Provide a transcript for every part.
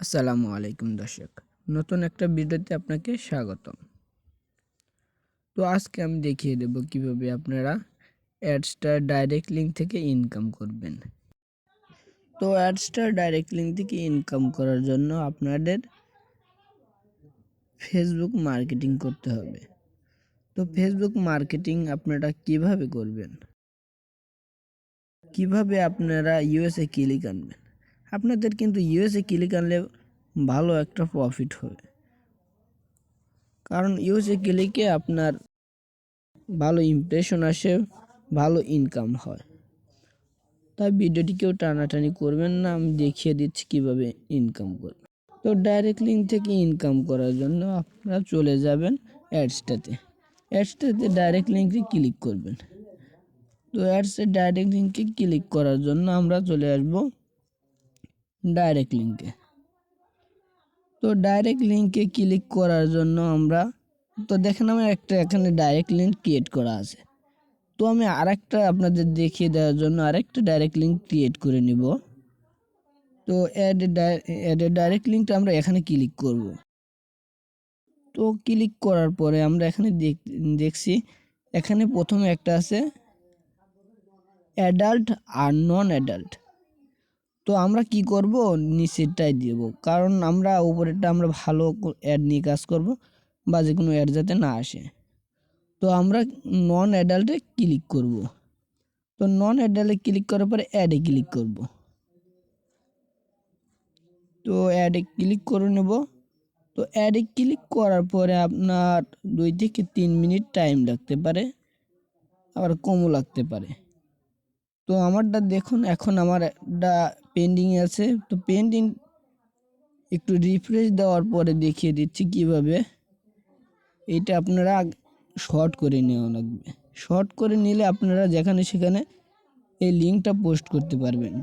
আসসালামু আলাইকুম দর্শক, নতুন একটা ভিডিওতে আপনাকে স্বাগতম। তো আজকে আমি দেখিয়ে দেব কিভাবে আপনারা অ্যাডস্টার ডাইরেক্ট লিঙ্ক থেকে ইনকাম করবেন। তো অ্যাডস্টার ডাইরেক্ট লিঙ্ক থেকে ইনকাম করার জন্য আপনাদের ফেসবুক মার্কেটিং করতে হবে। তো ফেসবুক মার্কেটিং আপনারা কিভাবে করবেন, কিভাবে আপনারা ইউএসএ ক্লিক আনবেন। আপনাদের কিন্তু ইউএসএ ক্লিক আনলে ভালো একটা প্রফিট হবে, কারণ ইউএসএ ক্লিকে আপনার ভালো ইমপ্রেশন আসে, ভালো ইনকাম হয়। তাই ভিডিওটি কেউ টানাটানি করবেন না, আমি দেখিয়ে দিচ্ছি কিভাবে ইনকাম করবেন। তো ডাইরেক্ট লিঙ্ক থেকে ইনকাম করার জন্য আপনারা চলে যাবেন অ্যাডসটাতে ডাইরেক্ট লিঙ্কে ক্লিক করবেন। তো অ্যাডসের ডাইরেক্ট লিঙ্কে ক্লিক করার জন্য আমরা চলে আসব ডাইরেক্ট লিঙ্কে। তো ডাইরেক্ট লিঙ্কে ক্লিক করার জন্য আমরা দেখেন আমার একটা এখানে ডাইরেক্ট লিঙ্ক ক্রিয়েট করা আছে। তো আমি আরেকটা আপনাদের দেখিয়ে দেওয়ার জন্য আরেকটা ডাইরেক্ট লিঙ্ক ক্রিয়েট করে নিব। তো অ্যাড ডাইরেক্ট লিঙ্কটা আমরা এখানে ক্লিক করব। তো ক্লিক করার পরে আমরা এখানে দেখছি এখানে প্রথমে একটা আছে অ্যাডাল্ট আর নন অ্যাডাল্ট। তো আমরা কি করব, নিচেরটাই দেব, কারণ আমরা উপরেরটা আমরা ভালো অ্যাড নিয়ে কাজ করব, বা যে কোনো অ্যাড যাতে না আসে। তো আমরা নন অ্যাডাল্টে ক্লিক করব। তো নন অ্যাডাল্টে ক্লিক করার পরে অ্যাডে ক্লিক করব। তো অ্যাডে ক্লিক করে নেব। তো অ্যাডে ক্লিক করার পরে আপনার 2 থেকে 3 মিনিট টাইম লাগতে পারে, আবার কমও লাগতে পারে। তো আমারটা দেখুন, এখন আমারটা পেন্ডিং আছে। তো পেন্ডিং একটু রিফ্রেশ দেওয়ার পরে দেখিয়ে দিচ্ছি কিভাবে এইটা আপনারা শর্ট করে নেওয়া লাগবে। শর্ট করে নিলে আপনারা যেখানে সেখানে এই লিঙ্কটা পোস্ট করতে পারবেন।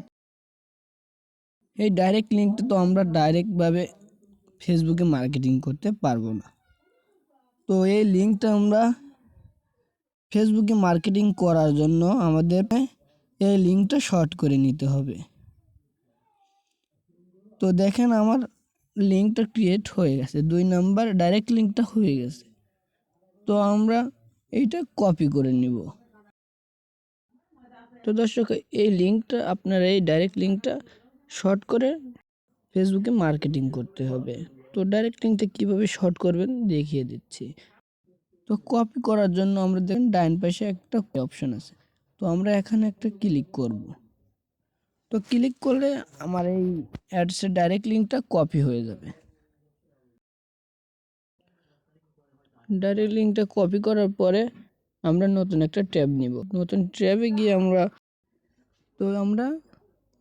এই ডাইরেক্ট লিঙ্কটা তো আমরা ডাইরেক্টভাবে ফেসবুকে মার্কেটিং করতে পারবো না। তো এই লিঙ্কটা আমরা ফেসবুকে মার্কেটিং করার জন্য আমাদের এই লিঙ্কটা শর্ট করে নিতে হবে। তো দেখেন আমার লিঙ্কটা ক্রিয়েট হয়ে গেছে, 2 নাম্বার ডাইরেক্ট লিঙ্কটা হয়ে গেছে। তো আমরা এইটা কপি করে নিব। তো দর্শক, এই লিঙ্কটা আপনারা এই ডাইরেক্ট লিঙ্কটা শর্ট করে ফেসবুকে মার্কেটিং করতে হবে। তো ডাইরেক্ট লিঙ্কটা কীভাবে শর্ট করবেন দেখিয়ে দিচ্ছি। তো কপি করার জন্য আমরা দেখেন ডাইন পাশে একটা অপশন আছে। তো আমরা এখানে একটা ক্লিক করব। তো ক্লিক করলে আমার এই অ্যাডসের ডাইরেক্ট লিঙ্কটা কপি হয়ে যাবে। ডাইরেক্ট লিঙ্কটা কপি করার পরে আমরা নতুন একটা ট্যাব নিব। নতুন ট্যাবে গিয়ে আমরা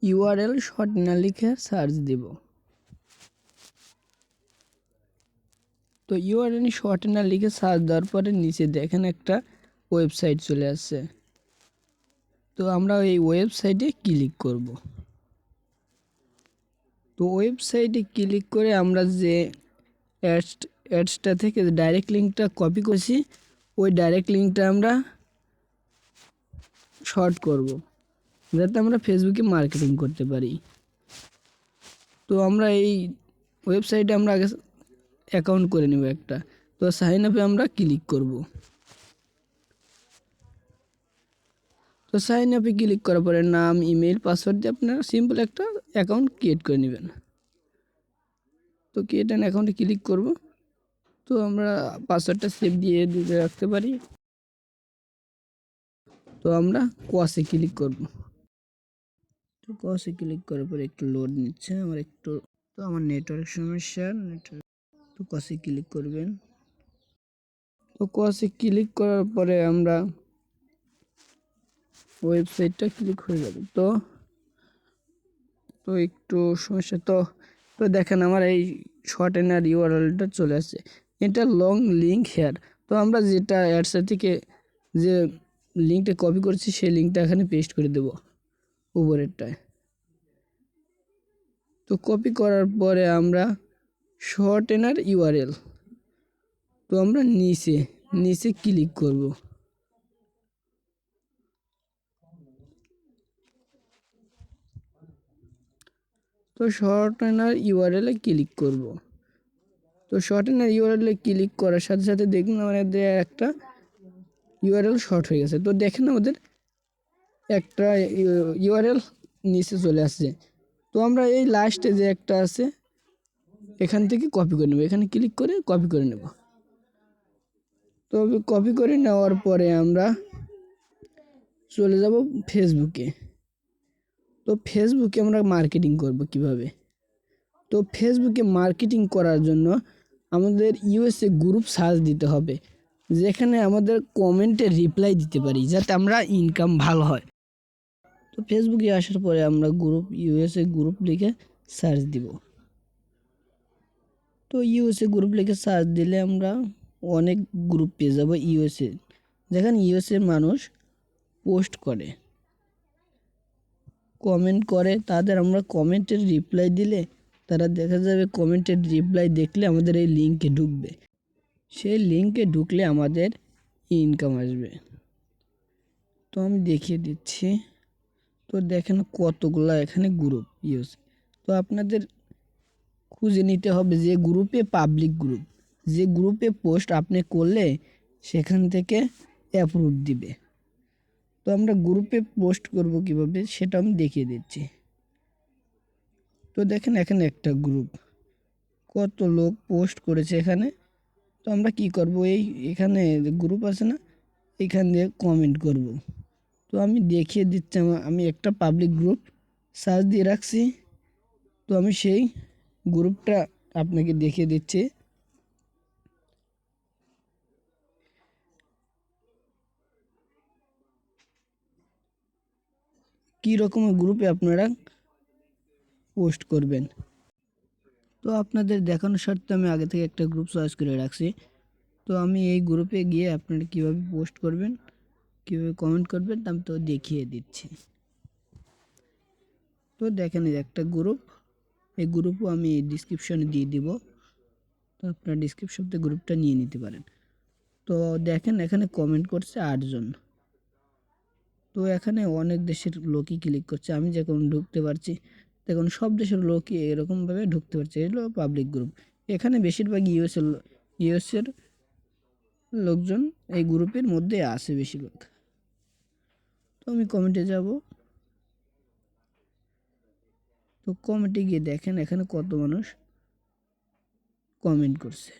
ইউআরএল শর্ট না লিখে সার্চ দিব। তো ইউআরএল শর্ট না লিখে সার্চ দেওয়ার পরে নিচে দেখেন একটা ওয়েবসাইট চলে আসছে। তো আমরা এই ওয়েবসাইটে ক্লিক করব। তো ওয়েবসাইটে ক্লিক করে আমরা যে অ্যাডসটা থেকে ডাইরেক্ট লিঙ্কটা কপি করেছি, ওই ডাইরেক্ট লিঙ্কটা আমরা শর্ট করব, যাতে আমরা ফেসবুকে মার্কেটিং করতে পারি। তো আমরা এই ওয়েবসাইটে আমরা আগে অ্যাকাউন্ট করে নেব একটা। তো সাইন আপে আমরা ক্লিক করব। তো সাইন আপে ক্লিক করার পরে নাম, ইমেল, পাসওয়ার্ড দিয়ে আপনারা সিম্পল একটা অ্যাকাউন্ট ক্রিয়েট করে নেবেন। তো ক্রিয়েট অ্যান অ্যাকাউন্টে ক্লিক করব। তো আমরা পাসওয়ার্ডটা সেভ দিয়ে দিতে রাখতে পারি। তো আমরা কসে ক্লিক করব। তো কসে ক্লিক করার পরে একটু লোড নিচ্ছে, আমার নেটওয়ার্ক সমস্যা। তো কসে ক্লিক করবেন। তো কসে ক্লিক করার পরে আমরা ওয়েবসাইটটা ক্লিক হয়ে যাবে। তো একটু সমস্যা। তো দেখেন আমার এই শর্ট এনার ইউআরএলটা চলে আসছে। এটা লং লিঙ্ক হেয়ার। তো আমরা যেটা অ্যাডসের থেকে যে লিঙ্কটা কপি করছি সেই লিঙ্কটা এখানে পেস্ট করে দেব উপরেরটায়। তো কপি করার পরে আমরা শর্ট এনার ইউআরএল, তো আমরা নিচে ক্লিক করব। তো তো শর্টনার ইউআরএলে ক্লিক করব। তো শর্টনার ইউআরএলে ক্লিক করার সাথে সাথে দেখুন আমাদের একটা ইউআরএল শর্ট হয়ে গেছে। তো দেখেন আমাদের একটা ইউআরএল নিচে চলে আসছে। তো আমরা এই লাস্টে যে একটা আছে এখান থেকে কপি করে নেব, এখানে ক্লিক করে কপি করে নেব। তো কপি করে নেওয়ার পরে আমরা চলে যাব ফেসবুকে। তো ফেসবুকে আমরা মার্কেটিং করব কিভাবে। তো ফেসবুকে মার্কেটিং করার জন্য আমাদের ইউএসএ গ্রুপ সার্চ দিতে হবে, যেখানে আমাদের কমেন্টে রিপ্লাই দিতে পারি, যাতে আমরা ইনকাম ভালো হয়। তো ফেসবুকে আসার পরে আমরা ইউএসএ গ্রুপ লিখে সার্চ দিব। তো ইউএসএ গ্রুপ লিখে সার্চ দিলে আমরা অনেক গ্রুপ পেয়ে যাব ইউএসএ, যেখানে ইউএসএ মানুষ পোস্ট করে, কমেন্ট করে। তাদের আমরা কমেন্টের রিপ্লাই দিলে তারা দেখা যাবে কমেন্টের রিপ্লাই দেখলে আমাদের এই লিঙ্কে ঢুকবে। সেই লিঙ্কে ঢুকলে আমাদের ইনকাম আসবে। তো আমি দেখিয়ে দিচ্ছি। তো দেখেন কতগুলা এখানে গ্রুপ ইউজ। তো আপনাদের খুঁজে নিতে হবে যে গ্রুপে পাবলিক গ্রুপ, যে গ্রুপে পোস্ট আপনি করলে সেখান থেকে অ্যাপ্রুভ দিবে। তো আমরা গ্রুপে পোস্ট করব কিভাবে সেটা আমি দেখিয়ে দিচ্ছি। তো দেখেন এখানে একটা গ্রুপ, কত লোক পোস্ট করেছে এখানে। তো আমরা কি করব, এখানে গ্রুপ আছে না, এখান দিয়ে কমেন্ট করব। তো আমি দেখিয়ে দিচ্ছি, আমি একটা পাবলিক গ্রুপ সার্চ দিয়ে রাখছি। তো আমি সেই গ্রুপটা আপনাকে দেখিয়ে দিচ্ছি। কী রকমের গ্রুপে আপনারা পোস্ট করবেন। তো আপনাদের দেখানোর স্বার্থে আমি আগে থেকে একটা গ্রুপ সার্চ করে রাখছি। তো আমি এই গ্রুপে গিয়ে আপনারা কীভাবে পোস্ট করবেন, কীভাবে কমেন্ট করবেন আমি তো দেখিয়ে দিচ্ছি। তো দেখেন এই একটা গ্রুপ, এই গ্রুপও আমি ডিসক্রিপশনে দিয়ে দিব। তো আপনারা ডিসক্রিপশন থেকে গ্রুপটা নিয়ে নিতে পারেন। তো দেখেন এখানে কমেন্ট করছে 8 জন। তো এখানে অনেক দেশের লোকই ক্লিক করছে, আমি যখন ঢুকতে পারছি। দেখুন সব দেশের লোকই এরকমভাবে ঢুকতে পারছে। এগুলো পাবলিক গ্রুপ। এখানে বেশিরভাগ ইউএসের লোকজন এই গ্রুপের মধ্যে আছে বেশিরভাগ। তো আমি কমেন্টে যাব। তো কমেন্টে গিয়ে দেখেন এখানে কত মানুষ কমেন্ট করছে।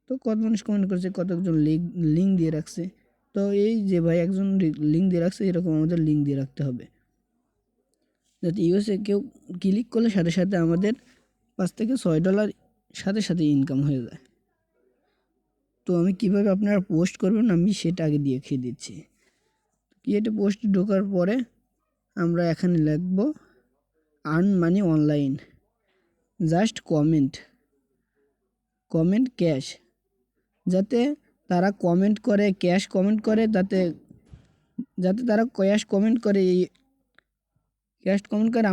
তো কত মানুষ কমেন্ট করছে, কতজন লিঙ্ক দিয়ে রাখছে। তো এই যে ভাই একজন লিঙ্ক দিয়ে রাখছে, এরকম আমাদের লিঙ্ক দিয়ে রাখতে হবে, যাতে ইউএসএ কেউ ক্লিক করলে সাথে সাথে আমাদের $5 থেকে $6 সাথে সাথে ইনকাম হয়ে যায়। তো আমি কিভাবে আপনারা পোস্ট করবেন আমি সেটা আগে দেখিয়ে দিচ্ছি। এটা পোস্ট ঢোকার পরে আমরা এখানে লিখব earn money online, just comment cash, যাতে তারা কমেন্ট করে ক্যাশ কমেন্ট করে, যাতে তারা ক্যাশ কমেন্ট করে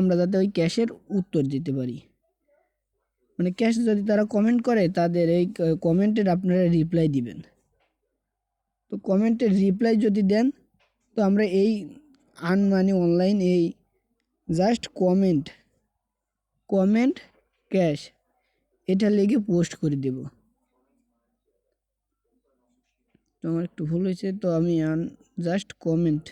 আমরা যাতে ওই ক্যাশের উত্তর দিতে পারি। মানে ক্যাশ যদি তারা কমেন্ট করে তাদের এই কমেন্টের আপনারা রিপ্লাই দিবেন। তো কমেন্টের রিপ্লাই যদি দেন তো আমরা এই আর্ন মানি অনলাইন এই জাস্ট কমেন্ট ক্যাশ এটা লিখে পোস্ট করে দেব। তো আমার একটু ভুল হয়েছে, তো আমি জাস্ট কমেন্ট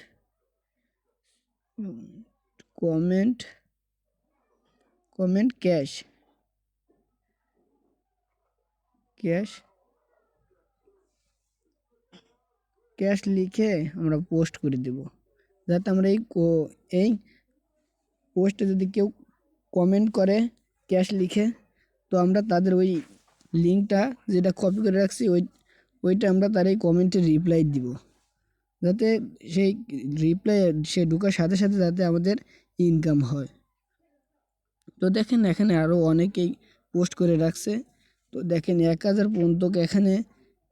ক্যাশ লিখে আমরা পোস্ট করে দেব, যাতে আমরা এই পোস্টে যদি কেউ কমেন্ট করে ক্যাশ লিখে, তো আমরা তাদের ওই লিঙ্কটা যেটা কপি করে রাখছি ওইটা আমরা তার এই কমেন্টে রিপ্লাই দিব, যাতে সেই রিপ্লাই সে ঢোকার সাথে সাথে যাতে আমাদের ইনকাম হয়। তো দেখেন এখানে আরও অনেকেই পোস্ট করে রাখছে। তো দেখেন 1000 পর্যন্ত এখানে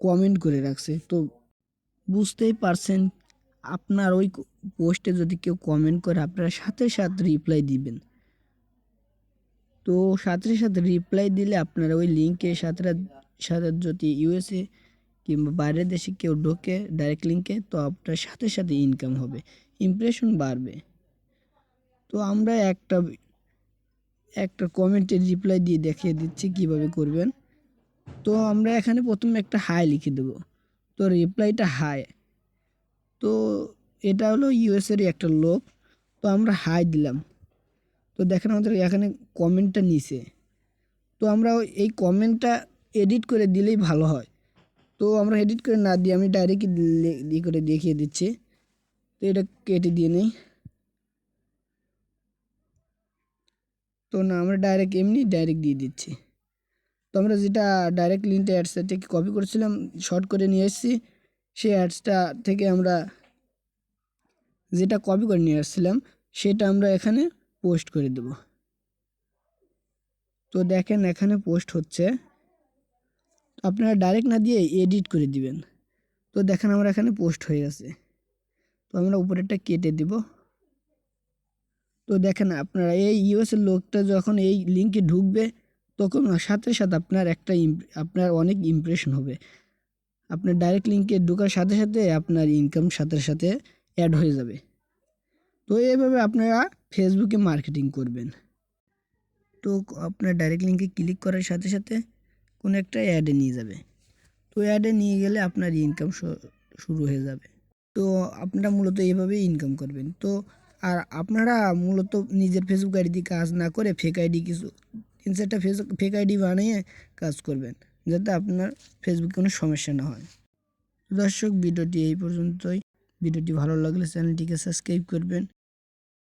কমেন্ট করে রাখছে। তো বুঝতেই পারছেন আপনার ওই পোস্টে যদি কেউ কমেন্ট করে আপনারা সাথে সাথে রিপ্লাই দিবেন। তো সাথে সাথে রিপ্লাই দিলে আপনারা ওই লিঙ্কে সাথে সাথে যদি ইউএসএ কিংবা বাইরের দেশে কেউ ঢোকে ডাইরেক্ট লিঙ্কে, তো আপনার সাথে সাথে ইনকাম হবে, ইমপ্রেশন বাড়বে। তো আমরা একটা কমেন্টের রিপ্লাই দিয়ে দেখিয়ে দিচ্ছি কিভাবে করবেন। তো আমরা এখানে প্রথমে একটা হাই লিখে দেব। তো রিপ্লাইটা হাই। তো এটা হলো ইউএসএরই একটা লোক। তো আমরা হাই দিলাম। তো দেখেন আমাদের এখানে কমেন্টটা নিচে। তো আমরা এই কমেন্টটা এডিট করে দিলেই ভালো হয়। তো আমরা এডিট করে না দিয়ে আমি ডাইরেক্ট দিয়ে করে দেখিয়ে দিচ্ছি। তো এটা কেটে দিয়ে নেই। তো না, আমরা ডাইরেক্ট এমনি ডাইরেক্ট দিয়ে দিচ্ছি। তো আমরা যেটা ডাইরেক্ট লিঙ্কটা অ্যাডসটা থেকে কপি করেছিলাম, শর্ট করে নিয়ে এসেছি। সেই অ্যাডসটা থেকে আমরা যেটা কপি করে নিয়ে আসছিলাম সেটা আমরা এখানে পোস্ট করে দেব। তো দেখেন এখানে পোস্ট হচ্ছে। আপনারা ডাইরেক্ট না দিয়ে এডিট করে দিবেন। তো দেখেন আমরা এখানে পোস্ট হয়ে গেছে। তো আমরা উপরেরটা কেটে দিব। তো দেখেন আপনারা এই ইউএসের লোকটা যখন এই লিঙ্কে ঢুকবে তখন সাথে সাথে আপনার অনেক ইমপ্রেশন হবে। আপনার ডাইরেক্ট লিঙ্কে ঢোকার সাথে সাথে আপনার ইনকাম সাথে সাথে অ্যাড হয়ে যাবে। তো এইভাবে আপনারা ফেসবুকে মার্কেটিং করবেন। তো আপনার ডাইরেক্ট লিঙ্কে ক্লিক করার সাথে সাথে কোনো একটা অ্যাডে নিয়ে যাবে। তো অ্যাডে নিয়ে গেলে আপনার ইনকাম শুরু হয়ে যাবে। তো আপনারা মূলত এইভাবেই ইনকাম করবেন। তো আর আপনারা মূলত নিজের ফেসবুক আইডি দিয়ে কাজ না করে ফেক আইডি কিছু 3-4টা ফেক আইডি বানিয়ে কাজ করবেন, যাতে আপনার ফেসবুকে কোনো সমস্যা না হয়। দর্শক, ভিডিওটি এই পর্যন্তই। ভিডিওটি ভালো লাগলে চ্যানেলটিকে সাবস্ক্রাইব করবেন।